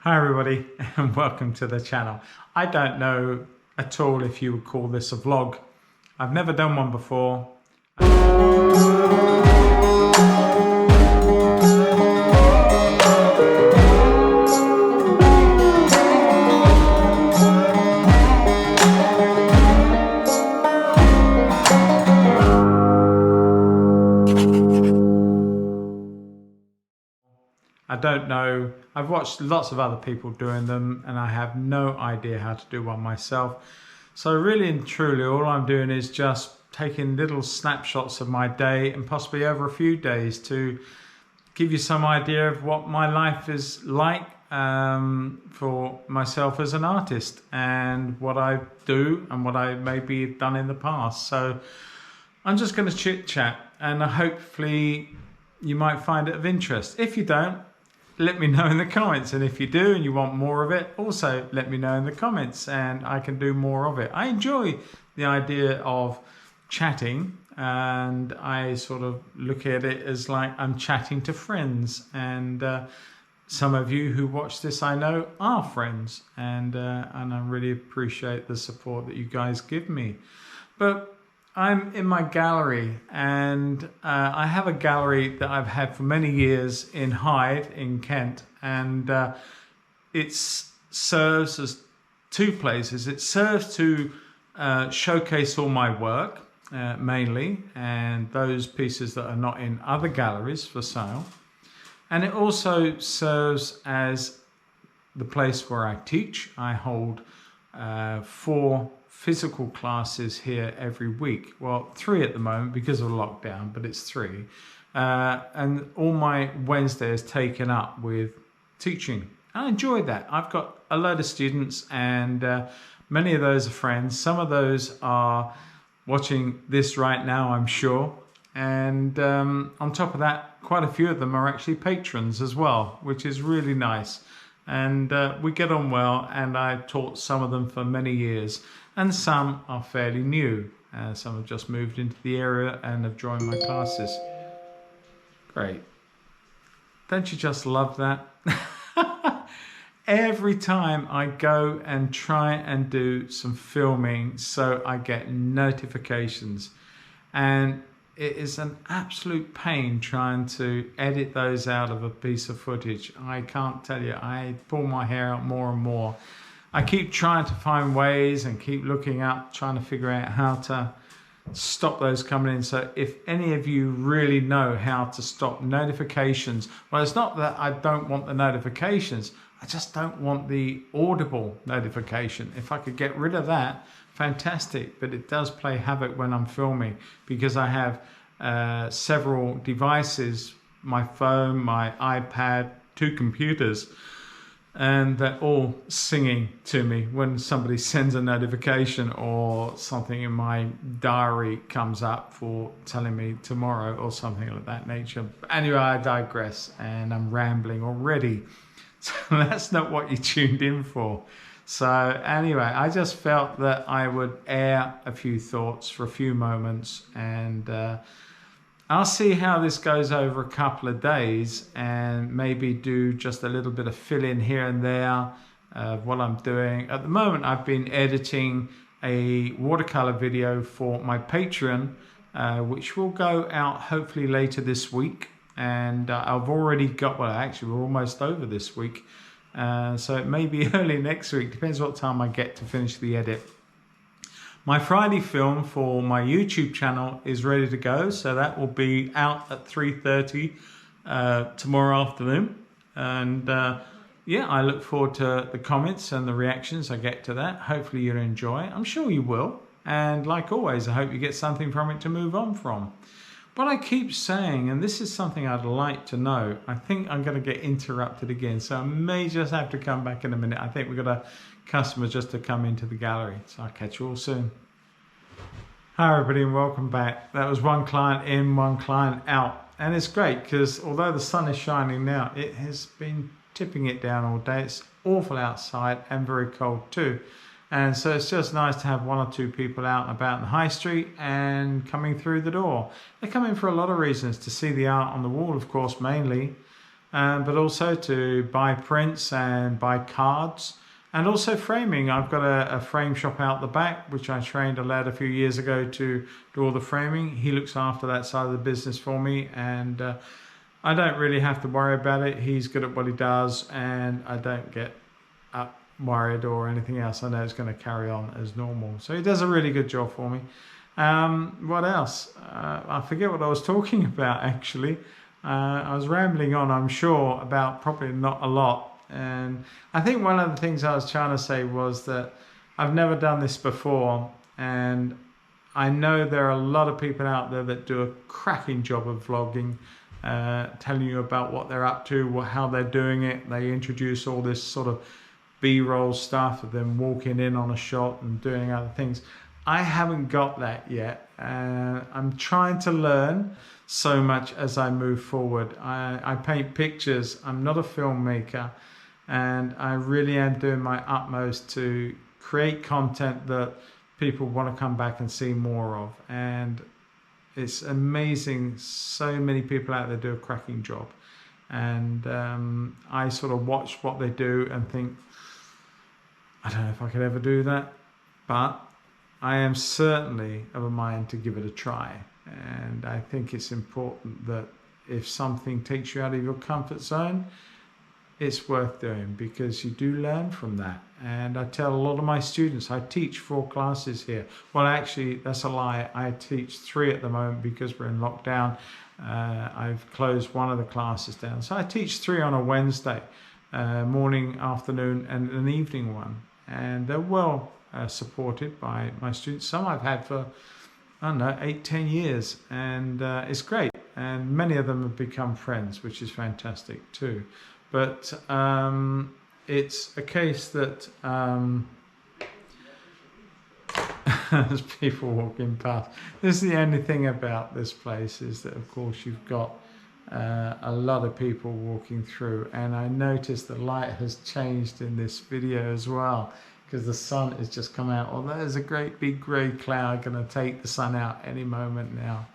Hi everybody and welcome to the channel. I don't know at all if you would call this a vlog. I've never done one before. I don't know. I've watched lots of other people doing them and I have no idea how to do one myself. So really and truly all I'm doing is just taking little snapshots of my day and possibly over a few days to give you some idea of what my life is like for myself as an artist and what I do and what I maybe have done in the past. So I'm just going to chit chat and hopefully you might find it of interest. If you don't, let me know in the comments, and if you do and you want more of it, also let me know in the comments and I can do more of it. I enjoy the idea of chatting and I sort of look at it as like I'm chatting to friends, and some of you who watch this I know are friends, and I really appreciate the support that you guys give me. But I'm in my gallery, and I have a gallery that I've had for many years in Hyde in Kent, and it serves as two places. It serves to showcase all my work mainly, and those pieces that are not in other galleries for sale, and it also serves as the place where I teach. I hold 4 physical classes here every week. Well, 3 at the moment because of lockdown, but it's 3. And all my Wednesday is taken up with teaching. I enjoy that. I've got a load of students, and many of those are friends. Some of those are watching this right now, I'm sure. And on top of that, quite a few of them are actually patrons as well, which is really nice. And we get on well, and I've taught some of them for many years, and some are fairly new. Some have just moved into the area and have joined my classes. Great. Don't you just love that? Every time I go and try and do some filming, so I get notifications, and it is an absolute pain trying to edit those out of a piece of footage. I can't tell you, I pull my hair out more and more. I keep trying to find ways and keep looking up, trying to figure out how to stop those coming in. So if any of you really know how to stop notifications, well, it's not that I don't want the notifications, I just don't want the audible notification. If I could get rid of that, fantastic, but it does play havoc when I'm filming because I have several devices, my phone, my iPad, 2 computers, and they're all singing to me when somebody sends a notification or something in my diary comes up for telling me tomorrow or something like that nature. Anyway, I digress and I'm rambling already. So that's not what you tuned in for. So anyway, I just felt that I would air a few thoughts for a few moments, and I'll see how this goes over a couple of days and maybe do just a little bit of fill in here and there of what I'm doing. At the moment, I've been editing a watercolor video for my Patreon, which will go out hopefully later this week. And I've already got, well, actually we're almost over this week. So it may be early next week, depends what time I get to finish the edit. My Friday film for my YouTube channel is ready to go, so that will be out at 3:30 tomorrow afternoon. And yeah, I look forward to the comments and the reactions I get to that. Hopefully you'll enjoy it. I'm sure you will. And like always, I hope you get something from it to move on from. But I keep saying, and this is something I'd like to know, I think I'm going to get interrupted again, so I may just have to come back in a minute. I think we've got a customer just to come into the gallery, so I'll catch you all soon. Hi everybody and welcome back. That was one client in, one client out. And it's great because although the sun is shining now, it has been tipping it down all day. It's awful outside and very cold too. And so it's just nice to have 1 or 2 people out and about in the high street and coming through the door. They come in for a lot of reasons, to see the art on the wall, of course, mainly, but also to buy prints and buy cards, and also framing. I've got a frame shop out the back, which I trained a lad a few years ago to do all the framing. He looks after that side of the business for me, and I don't really have to worry about it. He's good at what he does, and I don't get up worried or anything else. I know it's going to carry on as normal. So he does a really good job for me. What else? I forget what I was talking about, actually. I was rambling on, I'm sure, about probably not a lot. And I think one of the things I was trying to say was that I've never done this before, and I know there are a lot of people out there that do a cracking job of vlogging, telling you about what they're up to, how they're doing it. They introduce all this sort of B-roll stuff of them walking in on a shot and doing other things. I haven't got that yet. I'm trying to learn so much as I move forward. I paint pictures. I'm not a filmmaker, and I really am doing my utmost to create content that people want to come back and see more of. And it's amazing. So many people out there do a cracking job. And I sort of watch what they do and think, I don't know if I could ever do that, but I am certainly of a mind to give it a try. And I think it's important that if something takes you out of your comfort zone, it's worth doing, because you do learn from that. And I tell a lot of my students, I teach 4 classes here. Well, actually, that's a lie. I teach 3 at the moment because we're in lockdown. I've closed one of the classes down. So I teach 3 on a Wednesday, morning, afternoon, and an evening one. And they're well supported by my students. Some I've had for, I don't know, 8-10 years, and it's great. And many of them have become friends, which is fantastic too. But it's a case that there's people walking past. This is the only thing about this place, is that of course you've got a lot of people walking through, and I noticed the light has changed in this video as well, because the sun has just come out. Well, there's a great big grey cloud going to take the sun out any moment now.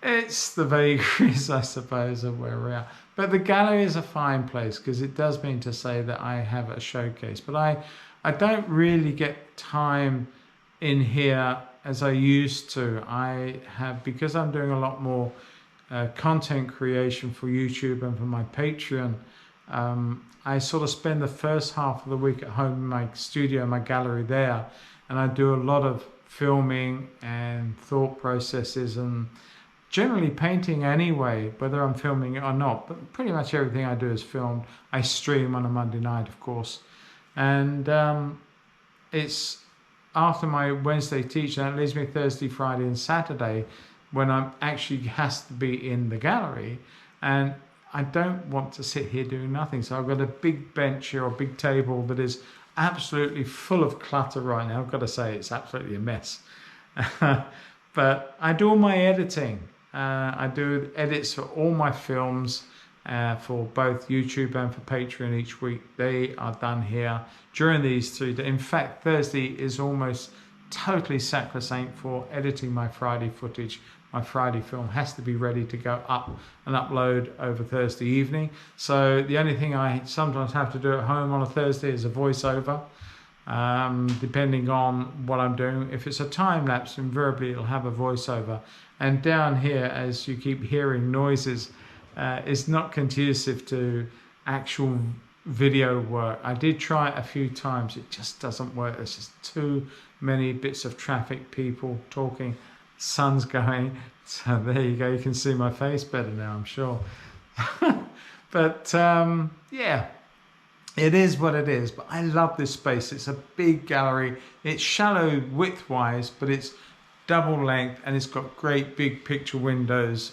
It's the vagaries, I suppose, of where we are. But the gallery is a fine place, because it does mean to say that I have a showcase. But I don't really get time in here as I used to. I have, because I'm doing a lot more content creation for YouTube and for my Patreon, I sort of spend the first half of the week at home in my studio, my gallery there, and I do a lot of filming and thought processes and generally painting anyway, whether I'm filming it or not. But pretty much everything I do is filmed. I stream on a Monday night, of course. And it's after my Wednesday teaching, that leaves me Thursday, Friday and Saturday when I'm actually has to be in the gallery. And I don't want to sit here doing nothing. So I've got a big bench here, or a big table that is absolutely full of clutter right now. I've got to say, it's absolutely a mess. But I do all my editing. I do edits for all my films, for both YouTube and for Patreon each week. They are done here during these 3 days. In fact, Thursday is almost totally sacrosanct for editing my Friday footage. My Friday film has to be ready to go up and upload over Thursday evening. So the only thing I sometimes have to do at home on a Thursday is a voiceover, depending on what I'm doing. If it's a time lapse, invariably it'll have a voiceover. And down here, as you keep hearing noises, is not conducive to actual video work. I did try it a few times. It just doesn't work. There's just too many bits of traffic, people talking, sun's going. So there you go. You can see my face better now, I'm sure. But yeah, it is what it is. But I love this space. It's a big gallery. It's shallow width-wise, but it's double length, and it's got great big picture windows,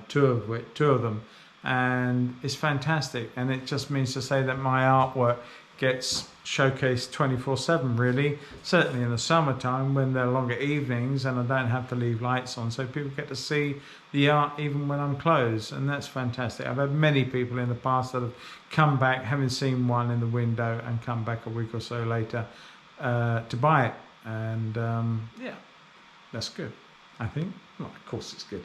2 of them, and it's fantastic. And it just means to say that my artwork gets showcased 24/7, really. Certainly in the summertime when they're longer evenings and I don't have to leave lights on, so people get to see the art even when I'm closed, and that's fantastic. I've had many people in the past that have come back, having seen one in the window, and come back a week or so later to buy it. And yeah, that's good, I think. Well, of course it's good.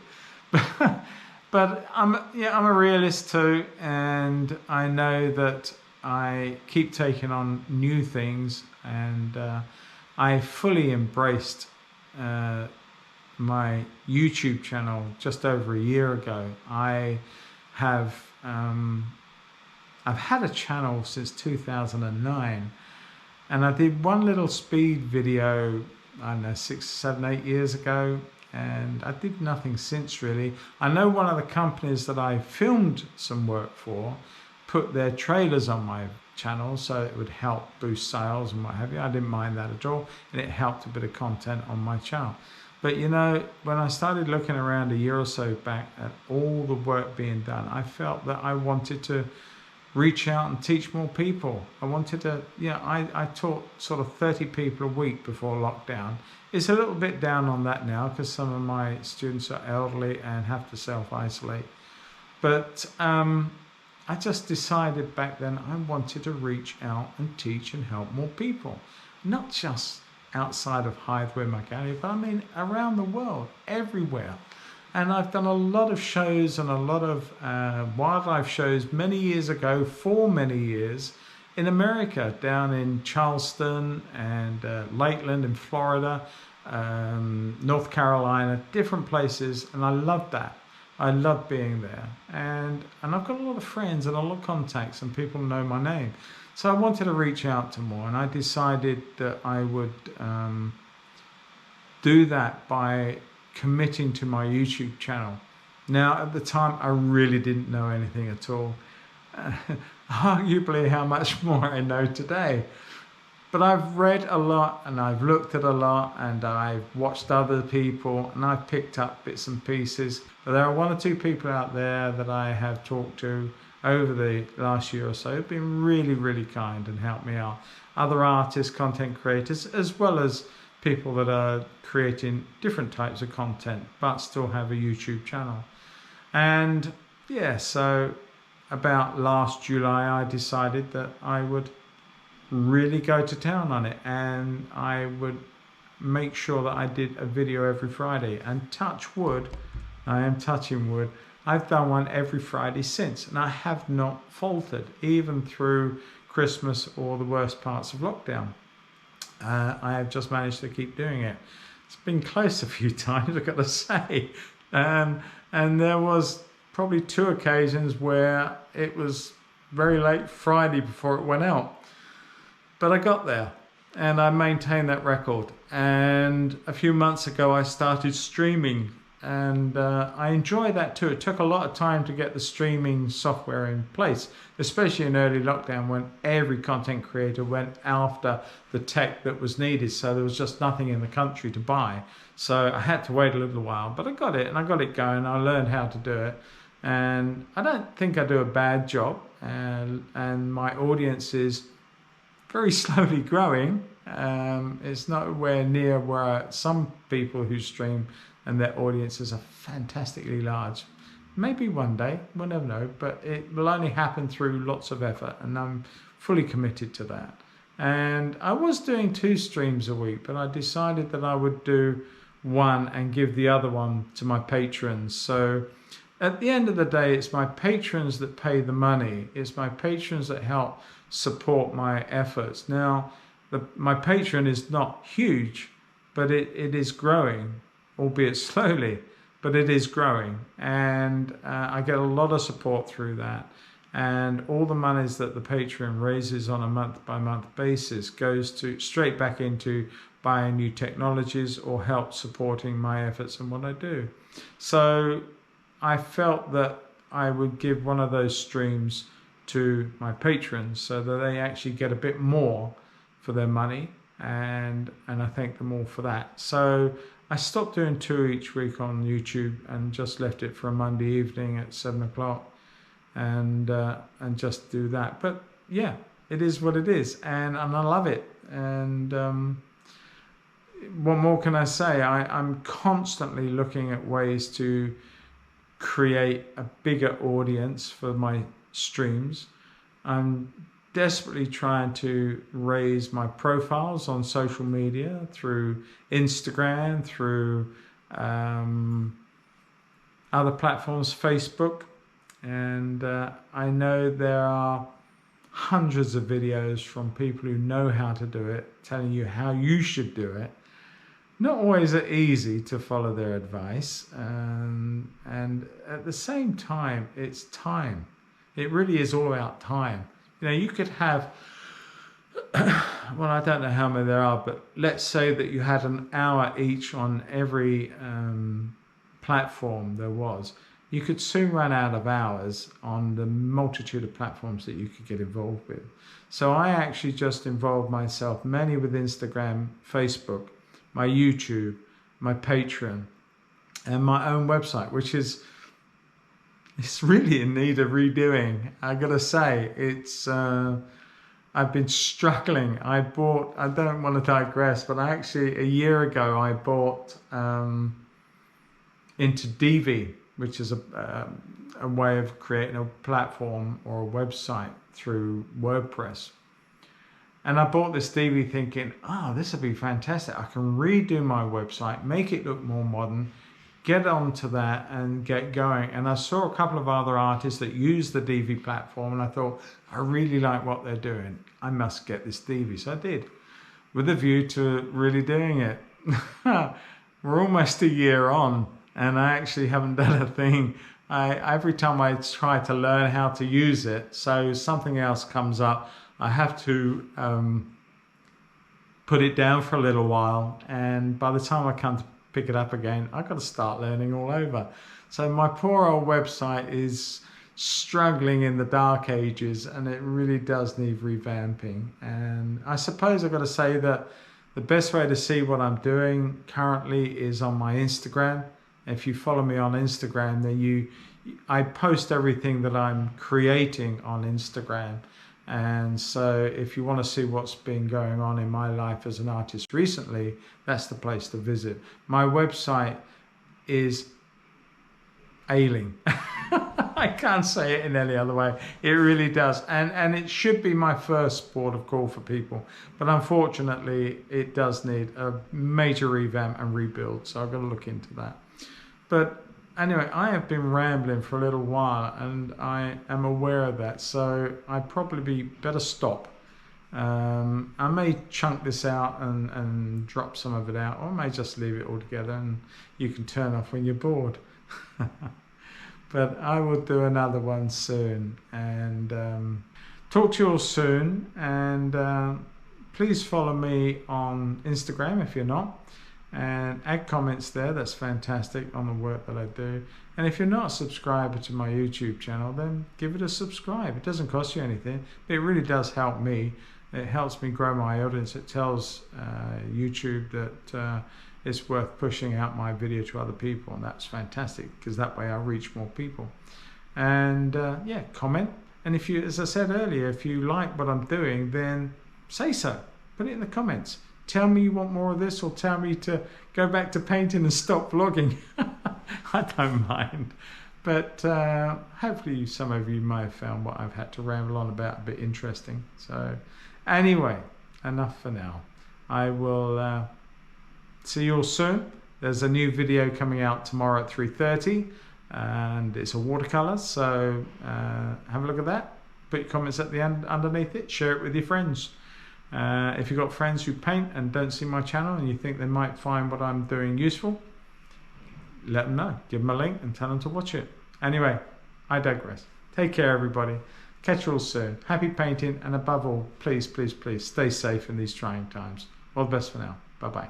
But I'm a realist too, and I know that I keep taking on new things, and I fully embraced my YouTube channel just over a year ago. I have I've had a channel since 2009, and I did one little speed video, I don't know, 6, 7, 8 years ago, and I did nothing since really. I know one of the companies that I filmed some work for put their trailers on my channel so it would help boost sales and what have you. I didn't mind that at all, and it helped a bit of content on my channel. But you know, when I started looking around a year or so back at all the work being done, I felt that I wanted to reach out and teach more people. I wanted to, I taught sort of 30 people a week before lockdown. It's a little bit down on that now because some of my students are elderly and have to self-isolate. But I just decided back then I wanted to reach out and teach and help more people. Not just outside of Hythe, my county, but I mean around the world, everywhere. And I've done a lot of shows and a lot of wildlife shows many years ago, for many years, in America, down in Charleston and Lakeland in Florida, North Carolina, different places, and I loved that. I love being there, and I've got a lot of friends and a lot of contacts, and people know my name. So I wanted to reach out to more, and I decided that I would do that by committing to my YouTube channel. Now, at the time, I really didn't know anything at all. Arguably how much more I know today. But I've read a lot, and I've looked at a lot, and I've watched other people, and I've picked up bits and pieces. But there are 1 or 2 people out there that I have talked to over the last year or so who've been really, really kind and helped me out. Other artists, content creators, as well as people that are creating different types of content but still have a YouTube channel. And yeah, so about last July I decided that I would really go to town on it, and I would make sure that I did a video every Friday. And touch wood, I am touching wood, I've done one every Friday since, and I have not faltered even through Christmas or the worst parts of lockdown. I have just managed to keep doing it. It's been close a few times, I've got to say. And there was probably 2 occasions where it was very late Friday before it went out. But I got there, and I maintained that record. And a few months ago, I started streaming, and I enjoy that too. It took a lot of time to get the streaming software in place, especially in early lockdown when every content creator went after the tech that was needed. So there was just nothing in the country to buy. So I had to wait a little while, but I got it, and I got it going. I learned how to do it, and I don't think I do a bad job. And my audience is very slowly growing. It's nowhere near where some people who stream and their audiences are fantastically large. Maybe one day, we'll never know, but it will only happen through lots of effort, and I'm fully committed to that. And I was doing 2 streams a week, but I decided that I would do one and give the other one to my patrons. So at the end of the day, it's my patrons that pay the money. It's my patrons that help support my efforts. Now, my Patreon is not huge, but it is growing, albeit slowly, but it is growing. And I get a lot of support through that. And all the monies that the Patreon raises on a month-by-month basis goes straight back into buying new technologies or help supporting my efforts and what I do. So I felt that I would give one of those streams to my patrons so that they actually get a bit more for their money, and I thank them all for that. So I stopped doing 2 each week on YouTube and just left it for a Monday evening at 7 o'clock and just do that. But yeah, it is what it is, and I love it. And what more can I say? I'm constantly looking at ways to create a bigger audience for my streams. I'm desperately trying to raise my profiles on social media through Instagram, through other platforms, Facebook, and I know there are hundreds of videos from people who know how to do it, telling you how you should do it. Not always easy to follow their advice, and at the same time, it's time. It really is all about time. You know, you could have, well, I don't know how many there are, but let's say that you had an hour each on every platform there was. You could soon run out of hours on the multitude of platforms that you could get involved with. So I actually just involved myself mainly with Instagram, Facebook, my YouTube, my Patreon, and my own website, which is, it's really in need of redoing. I gotta say, it's I've been struggling. I don't want to digress, but I actually, a year ago, I bought into Divi, which is a way of creating a platform or a website through WordPress. And I bought this Divi thinking, oh, this would be fantastic. I can redo my website, make it look more modern, get onto that and get going. And I saw a couple of other artists that use the Divi platform, and I thought, I really like what they're doing. I must get this Divi. So I did, with a view to really doing it. We're almost a year on, and I actually haven't done a thing. Every time I try to learn how to use it, so something else comes up, I have to put it down for a little while, and by the time I come to pick it up again, I've got to start learning all over. So my poor old website is struggling in the dark ages, and it really does need revamping. And I suppose I've got to say that the best way to see what I'm doing currently is on my Instagram. If you follow me on Instagram, then I post everything that I'm creating on Instagram. And so if you want to see what's been going on in my life as an artist recently, that's the place to visit. My website is ailing. I can't say it in any other way. It really does. And it should be my first port of call for people. But unfortunately, it does need a major revamp and rebuild. So I've got to look into that. But anyway, I have been rambling for a little while, and I am aware of that, so I'd probably better stop. I may chunk this out and drop some of it out, or I may just leave it all together and you can turn off when you're bored. But I will do another one soon, and talk to you all soon, and please follow me on Instagram if you're not. And add comments there, that's fantastic, on the work that I do. And if you're not a subscriber to my YouTube channel, then give it a subscribe. It doesn't cost you anything, but it really does help me. It helps me grow my audience. It tells YouTube that it's worth pushing out my video to other people, and that's fantastic, because that way I reach more people. And yeah, comment. And if you, as I said earlier, if you like what I'm doing, then say so. Put it in the comments. Tell me you want more of this, or tell me to go back to painting and stop vlogging. I don't mind. But hopefully some of you may have found what I've had to ramble on about a bit interesting. So anyway, enough for now. I will see you all soon. There's a new video coming out tomorrow at 3:30, and it's a watercolor. So have a look at that. Put your comments at the end underneath it. Share it with your friends. If you've got friends who paint and don't see my channel and you think they might find what I'm doing useful, let them know. Give them a link and tell them to watch it. Anyway, I digress. Take care, everybody. Catch you all soon. Happy painting, and above all, please, please, please stay safe in these trying times. All the best for now. Bye-bye.